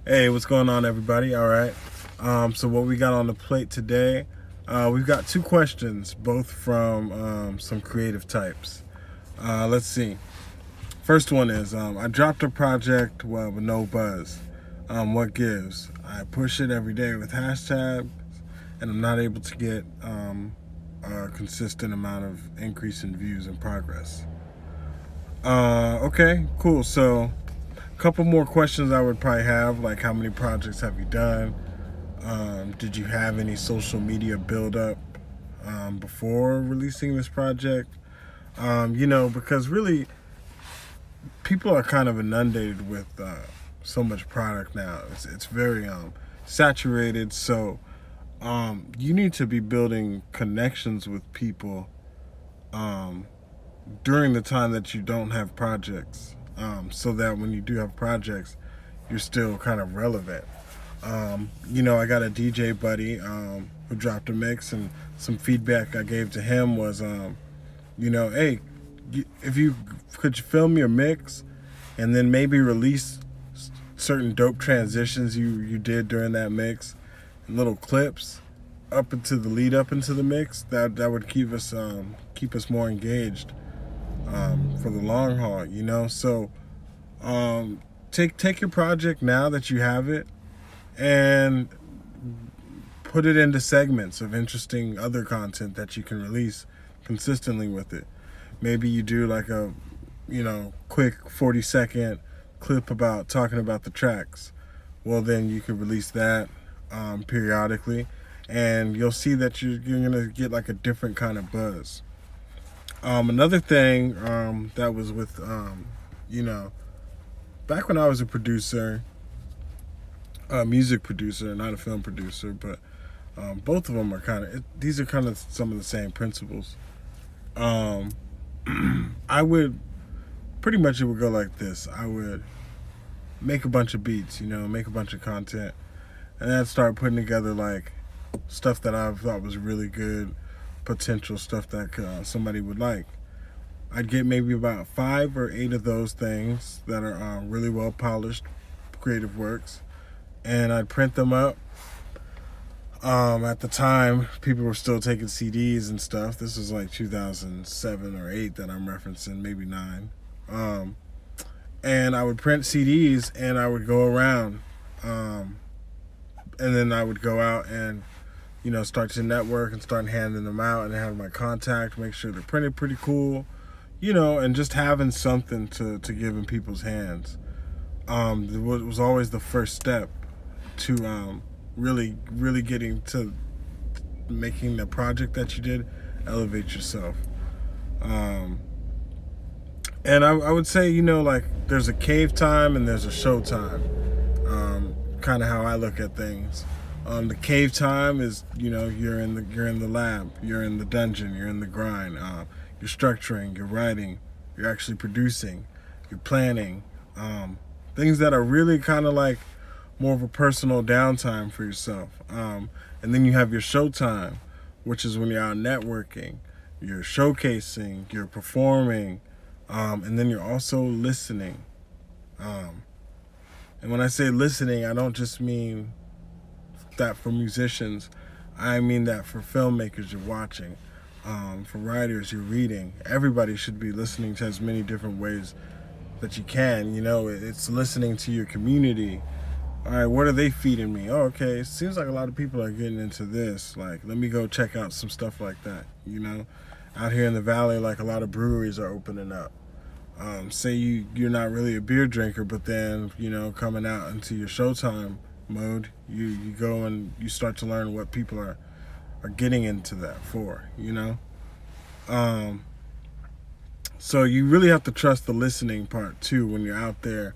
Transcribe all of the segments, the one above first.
Hey, what's going on, everybody? All right. So what we got on the plate today? We've got two questions, both from some creative types. Let's see. First one is, I dropped a project with no buzz. What gives? I push it every day with hashtags, and I'm not able to get a consistent amount of increase in views and progress. Okay, cool. So couple more questions I would probably have, like how many projects have you done? Did you have any social media build up before releasing this project? Because really people are kind of inundated with so much product now. It's very saturated. So you need to be building connections with people during the time that you don't have projects, so that when you do have projects, you're still kind of relevant. I got a DJ buddy who dropped a mix, and some feedback I gave to him was, hey, if you could film your mix and then maybe release certain dope transitions you did during that mix and little clips up into the lead up into the mix, that would keep us more engaged for the long haul. So take your project now that you have it and put it into segments of interesting other content that you can release consistently with it. Maybe you do like a quick 40-second clip about talking about the tracks. Well, then you can release that periodically, and you'll see that you're gonna get like a different kind of buzz. Another thing that was with, back when I was a producer, a music producer, not a film producer, but both of them are these are kind of some of the same principles. I would, pretty much it would go like this. I would make a bunch of beats, make a bunch of content, and then I'd start putting together like stuff that I thought was really good, potential stuff that somebody would like. I'd get maybe about 5 or 8 of those things that are really well polished creative works, and I'd print them up. At the time, people were still taking CDs and stuff. This was like 2007 or 8 that I'm referencing, maybe 9. And I would print CDs and I would go around, and then I would go out and start to network and start handing them out and have my contact, make sure they're printed pretty cool, and just having something to give in people's hands. It was always the first step to really getting to making the project that you did elevate yourself. And I would say, like there's a cave time and there's a show time. Kind of how I look at things. The cave time is, you're in the lab, you're in the dungeon, you're in the grind, you're structuring, you're writing, you're actually producing, you're planning, things that are really kind of like more of a personal downtime for yourself. And then you have your show time, which is when you're out networking, you're showcasing, you're performing, and then you're also listening. And when I say listening, I don't just mean that for musicians. I mean that for filmmakers, you're watching. For writers, you're reading. Everybody should be listening to as many different ways that you can. It's listening to your community. All right, what are they feeding me? Oh, okay, it seems like a lot of people are getting into this. Like, let me go check out some stuff like that. Out here in the valley, like a lot of breweries are opening up. Say you're not really a beer drinker, but then, coming out into your showtime mode, you go and you start to learn what people are getting into that for, So you really have to trust the listening part too when you're out there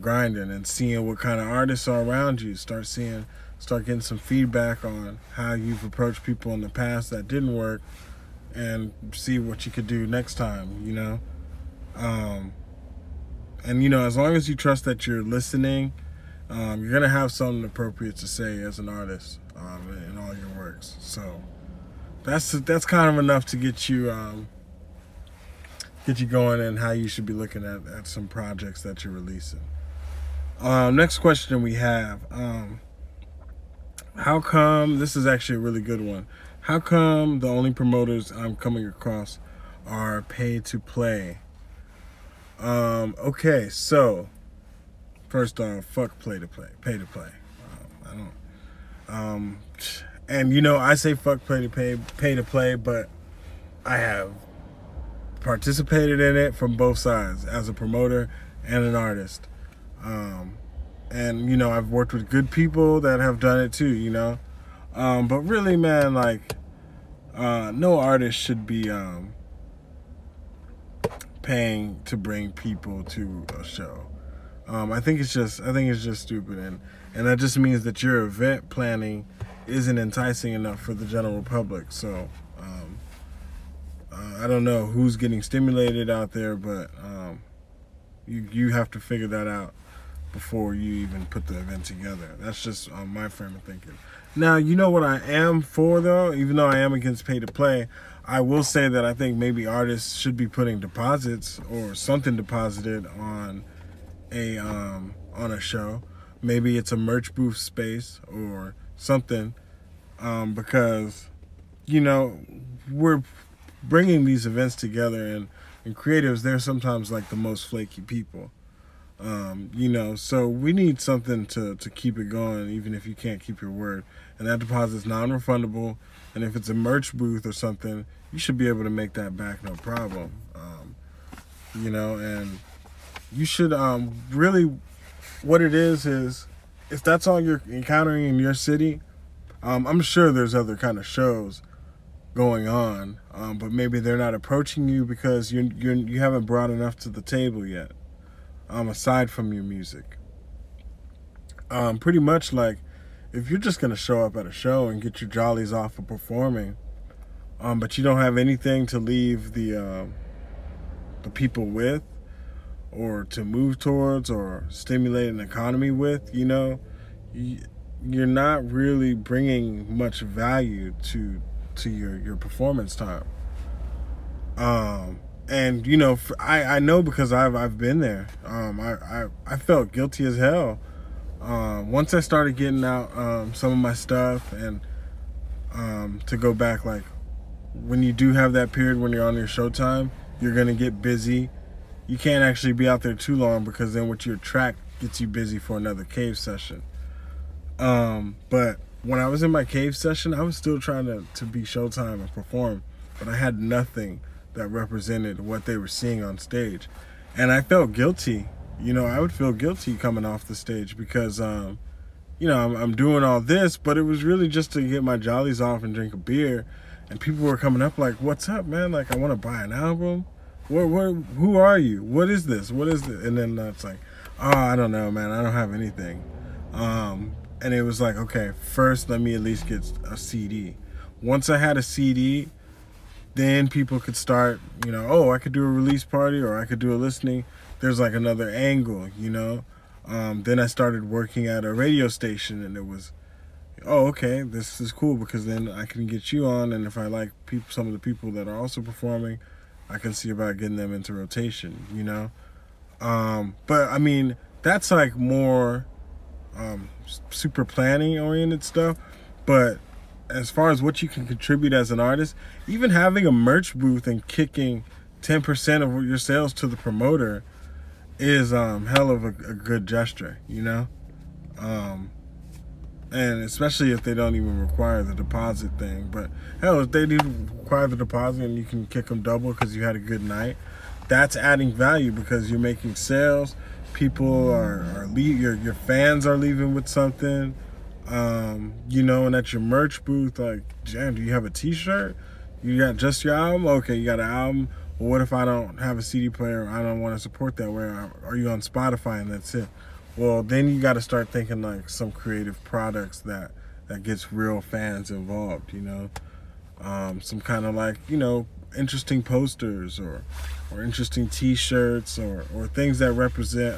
grinding and seeing what kind of artists are around you. Start getting some feedback on how you've approached people in the past that didn't work, and see what you could do next time. And as long as you trust that you're listening, you're gonna have something appropriate to say as an artist in all your works. So that's kind of enough to get you going and how you should be looking at some projects that you're releasing. Next question we have. How come, this is actually a really good one. How come the only promoters I'm coming across are pay to play? Okay, so first off, fuck pay to play. I don't, and I say fuck pay to play, but I have participated in it from both sides as a promoter and an artist. And I've worked with good people that have done it too, but really, man, like, no artist should be paying to bring people to a show. I think it's just stupid, and that just means that your event planning isn't enticing enough for the general public. So I don't know who's getting stimulated out there, but you have to figure that out before you even put the event together. That's just my frame of thinking. Now, you know what I am for, though? Even though I am against pay to play, I will say that I think maybe artists should be putting deposits or something deposited on a show. Maybe it's a merch booth space or something, because we're bringing these events together, and creatives, they're sometimes like the most flaky people. So we need something to keep it going, even if you can't keep your word. And that deposit's non-refundable. And if it's a merch booth or something, you should be able to make that back, no problem. And you should really, what it is if that's all you're encountering in your city, I'm sure there's other kind of shows going on, but maybe they're not approaching you because you haven't brought enough to the table yet. Aside from your music. Pretty much, like, if you're just gonna show up at a show and get your jollies off of performing, but you don't have anything to leave the people with, or to move towards, or stimulate an economy with, you're not really bringing much value to your performance time. And I know, because I've been there. I felt guilty as hell once I started getting out some of my stuff, and to go back, like, when you do have that period when you're on your showtime, you're gonna get busy. You can't actually be out there too long, because then what your track gets you busy for another cave session. But when I was in my cave session, I was still trying to be showtime and perform, but I had nothing that represented what they were seeing on stage. And I felt guilty. I would feel guilty coming off the stage, because I'm doing all this, but it was really just to get my jollies off and drink a beer. And people were coming up like, "What's up, man? Like, I want to buy an album. Who are you? What is this? What is this?" And then it's like, "Oh, I don't know, man. I don't have anything." And it was like, okay, first let me at least get a CD. Once I had a CD, then people could start, oh, I could do a release party, or I could do a listening. There's like another angle, Then I started working at a radio station, and it was, oh, okay, this is cool, because then I can get you on, and if I like some of the people that are also performing, I can see about getting them into rotation, But I mean, that's like more super planning oriented stuff. But as far as what you can contribute as an artist, even having a merch booth and kicking 10% of your sales to the promoter is hell of a good gesture, and especially if they don't even require the deposit thing. But hell, if they do require the deposit and you can kick them double because you had a good night, that's adding value, because you're making sales. People are your fans are leaving with something. And at your merch booth, like, damn, do you have a t-shirt? You got just your album? Okay, you got an album. Well, what if I don't have a CD player? I don't want to support that. Where are you on Spotify and that's it? Well, then you got to start thinking like some creative products that gets real fans involved, some kind of like, interesting posters or interesting t-shirts or things that represent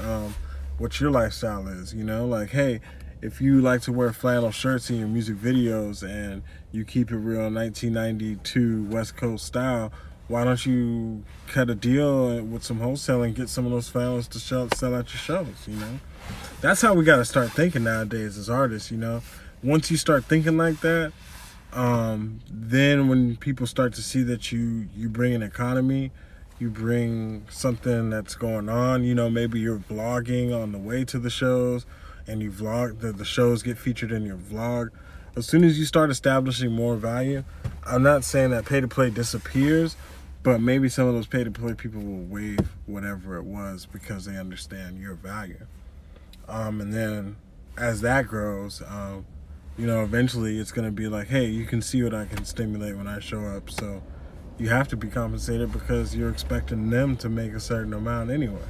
what your lifestyle is, like, hey, if you like to wear flannel shirts in your music videos and you keep it real 1992 West Coast style, why don't you cut a deal with some wholesale and get some of those fans to sell out your shows, you know? That's how we got to start thinking nowadays as artists, you know? Once you start thinking like that, then when people start to see that you bring an economy, you bring something that's going on, you know, maybe you're vlogging on the way to the shows and you vlog, the shows get featured in your vlog. As soon as you start establishing more value, I'm not saying that pay-to-play disappears, but maybe some of those pay-to-play people will waive whatever it was because they understand your value. And then as that grows, you know, eventually it's going to be like, hey, you can see what I can stimulate when I show up. So you have to be compensated because you're expecting them to make a certain amount anyway.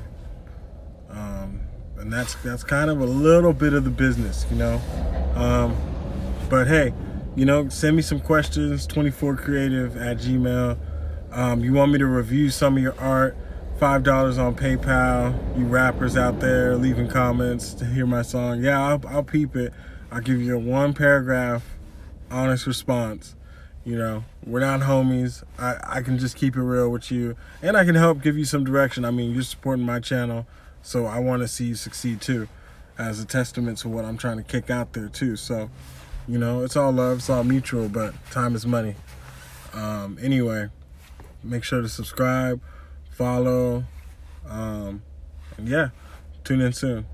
And that's kind of a little bit of the business, you know. But hey, you know, send me some questions, 24creative@gmail.com. You want me to review some of your art, $5 on PayPal. You rappers out there leaving comments to hear my song, yeah, I'll peep it. I'll give you a 1-paragraph honest response. You know, we're not homies. I can just keep it real with you, and I can help give you some direction. I mean, you're supporting my channel, so I want to see you succeed too, as a testament to what I'm trying to kick out there too. So, you know, it's all love, it's all mutual, but time is money. Anyway, make sure to subscribe, follow, and yeah, tune in soon.